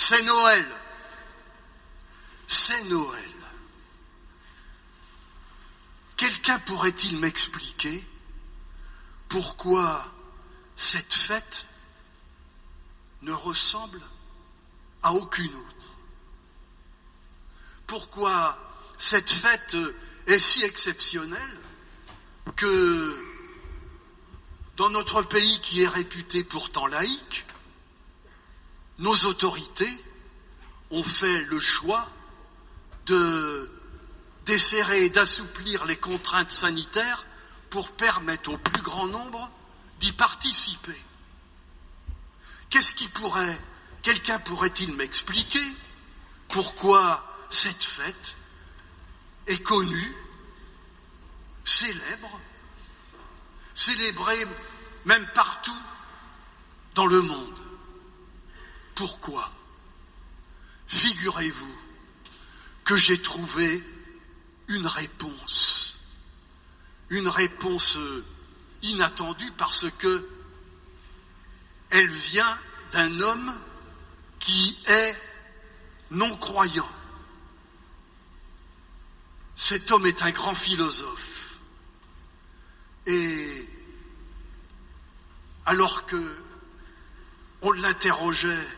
C'est Noël. C'est Noël. Quelqu'un pourrait-il m'expliquer pourquoi cette fête ne ressemble à aucune autre? Pourquoi cette fête est si exceptionnelle que dans notre pays qui est réputé pourtant laïque, nos autorités ont fait le choix d'essayer et d'assouplir les contraintes sanitaires pour permettre au plus grand nombre d'y participer. Quelqu'un pourrait-il m'expliquer pourquoi cette fête est connue, célébrée même partout dans le monde? Pourquoi? Figurez-vous que j'ai trouvé une réponse inattendue parce que elle vient d'un homme qui est non-croyant. Cet homme est un grand philosophe. Et alors que on l'interrogeait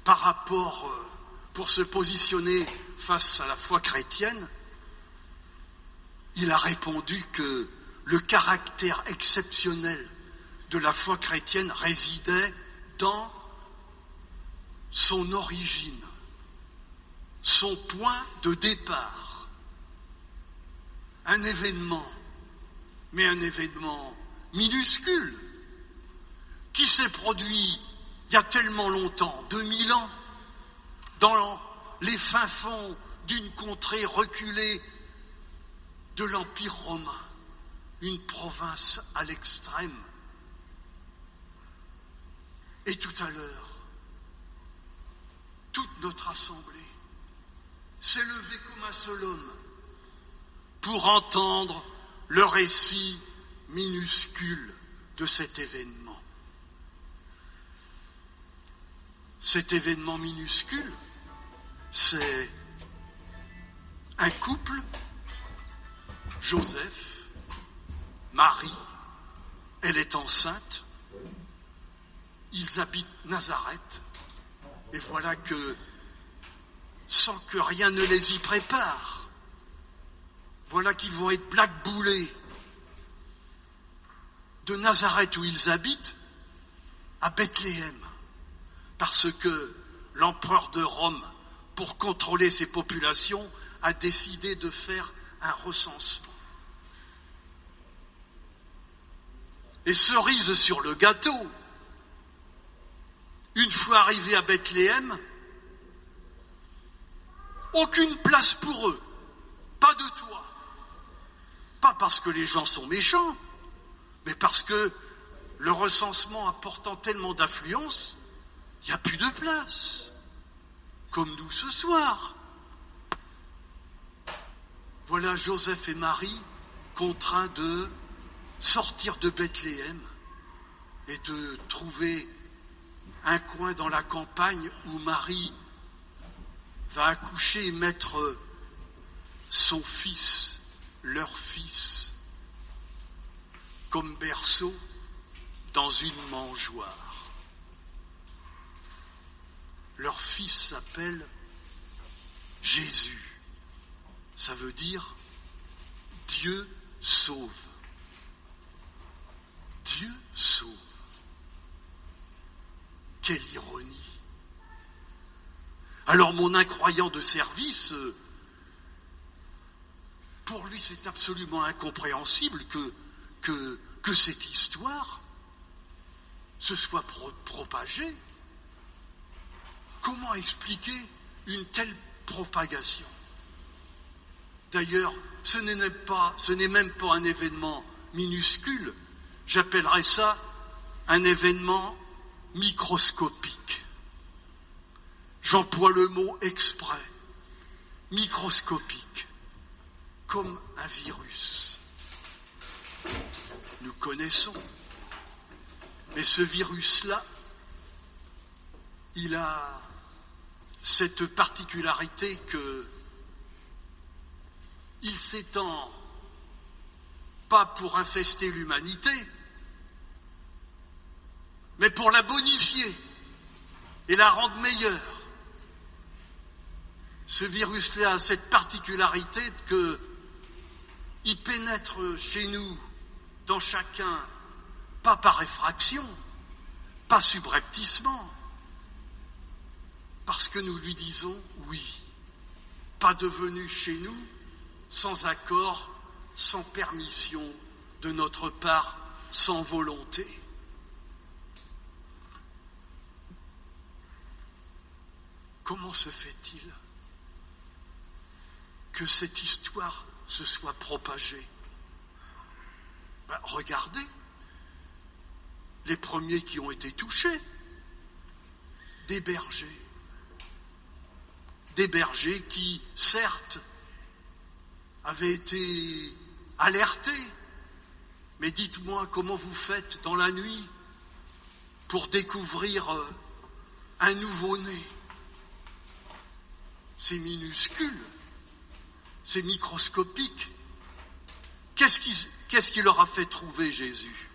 par rapport, pour se positionner face à la foi chrétienne, il a répondu que le caractère exceptionnel de la foi chrétienne résidait dans son origine, son point de départ. Un événement, mais un événement minuscule, qui s'est produit il y a tellement longtemps, 2000 ans, dans les fins fonds d'une contrée reculée de l'Empire romain, une province à l'extrême. Et tout à l'heure, toute notre assemblée s'est levée comme un seul homme pour entendre le récit minuscule de cet événement. Cet événement minuscule, c'est un couple, Joseph, Marie, elle est enceinte, ils habitent Nazareth, et voilà que, sans que rien ne les y prépare, voilà qu'ils vont être blackboulés de Nazareth où ils habitent à Bethléem, parce que l'empereur de Rome, pour contrôler ses populations, a décidé de faire un recensement. Et cerise sur le gâteau, une fois arrivés à Bethléem, aucune place pour eux, pas de toit. Pas parce que les gens sont méchants, mais parce que le recensement apportant tellement d'affluence, il n'y a plus de place, comme nous ce soir. Voilà Joseph et Marie contraints de sortir de Bethléem et de trouver un coin dans la campagne où Marie va accoucher et mettre son fils, leur fils, comme berceau dans une mangeoire. Leur fils s'appelle Jésus. Ça veut dire Dieu sauve. Dieu sauve. Quelle ironie. Alors mon incroyant de service, pour lui c'est absolument incompréhensible que cette histoire se soit propagée. Comment expliquer une telle propagation? D'ailleurs, ce n'est même pas un événement minuscule, j'appellerais ça un événement microscopique. J'emploie le mot exprès, microscopique, comme un virus. Nous connaissons, mais ce virus-là, il a cette particularité que il s'étend pas pour infester l'humanité, mais pour la bonifier et la rendre meilleure. Ce virus-là a cette particularité qu'il pénètre chez nous, dans chacun, pas par effraction, pas subrepticement, parce que nous lui disons oui, pas de venue chez nous sans accord, sans permission de notre part, sans volonté. Comment se fait-il que cette histoire se soit propagée? Regardez les premiers qui ont été touchés, des bergers qui, certes, avaient été alertés, mais dites-moi comment vous faites dans la nuit pour découvrir un nouveau-né. C'est minuscule, c'est microscopique. Qu'est-ce qui leur a fait trouver Jésus?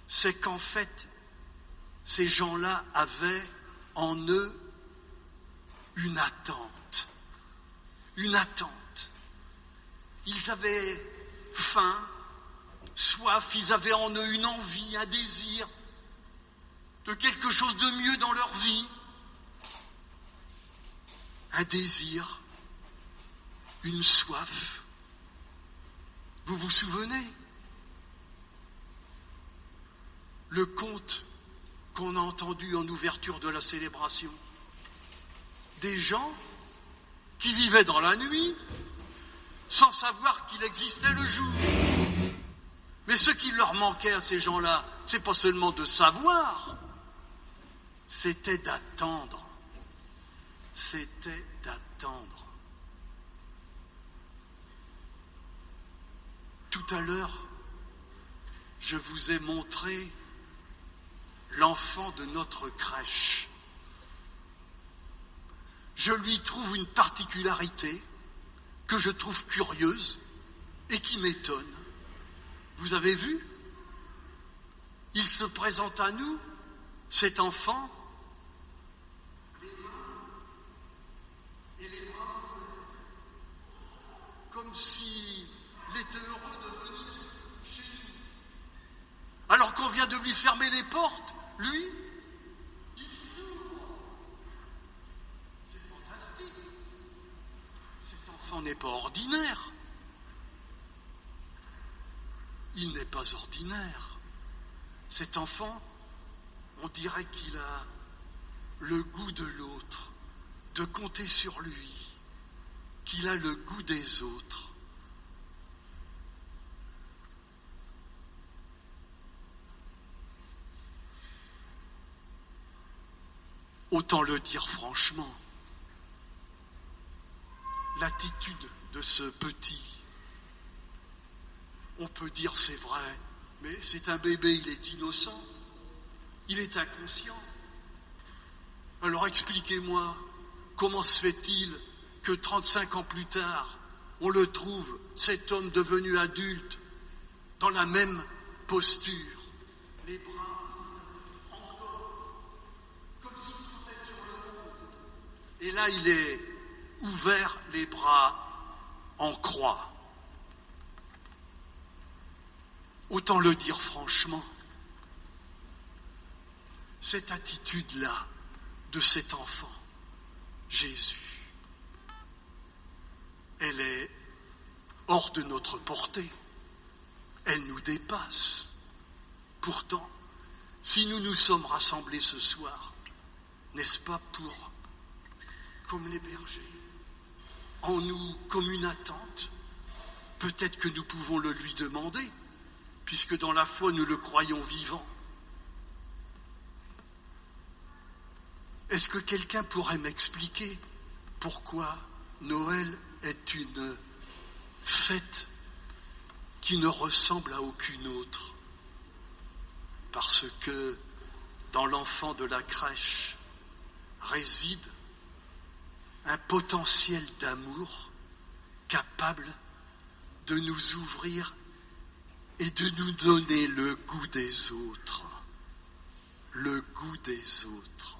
C'est qu'en fait, ces gens-là avaient en eux une attente. Une attente. Ils avaient faim, soif, ils avaient en eux une envie, un désir de quelque chose de mieux dans leur vie. Un désir, une soif. Vous vous souvenez? Le conte qu'on a entendu en ouverture de la célébration. Des gens qui vivaient dans la nuit sans savoir qu'il existait le jour. Mais ce qui leur manquait à ces gens-là, c'est pas seulement de savoir, c'était d'attendre. C'était d'attendre. Tout à l'heure, je vous ai montré l'enfant de notre crèche. Je lui trouve une particularité que je trouve curieuse et qui m'étonne. Vous avez vu? Il se présente à nous, cet enfant, comme s'il était heureux de venir chez nous. Alors qu'on vient de lui fermer les portes, lui, il s'ouvre. C'est fantastique. Cet enfant n'est pas ordinaire. Il n'est pas ordinaire. Cet enfant, on dirait qu'il a le goût de l'autre, de compter sur lui, qu'il a le goût des autres. Autant le dire franchement, l'attitude de ce petit, on peut dire c'est vrai, mais c'est un bébé, il est innocent, il est inconscient. Alors expliquez-moi, comment se fait-il que 35 ans plus tard, on le trouve, cet homme devenu adulte, dans la même posture, les bras encore, comme s'il comptait sur le monde. Et là, il est ouvert les bras en croix. Autant le dire franchement, cette attitude-là de cet enfant, Jésus, elle est hors de notre portée. Elle nous dépasse. Pourtant, si nous nous sommes rassemblés ce soir, n'est-ce pas pour, comme les bergers, en nous comme une attente, peut-être que nous pouvons le lui demander, puisque dans la foi nous le croyons vivant. Est-ce que quelqu'un pourrait m'expliquer pourquoi Noël est une fête qui ne ressemble à aucune autre? Parce que dans l'enfant de la crèche, réside un potentiel d'amour capable de nous ouvrir et de nous donner le goût des autres. Le goût des autres.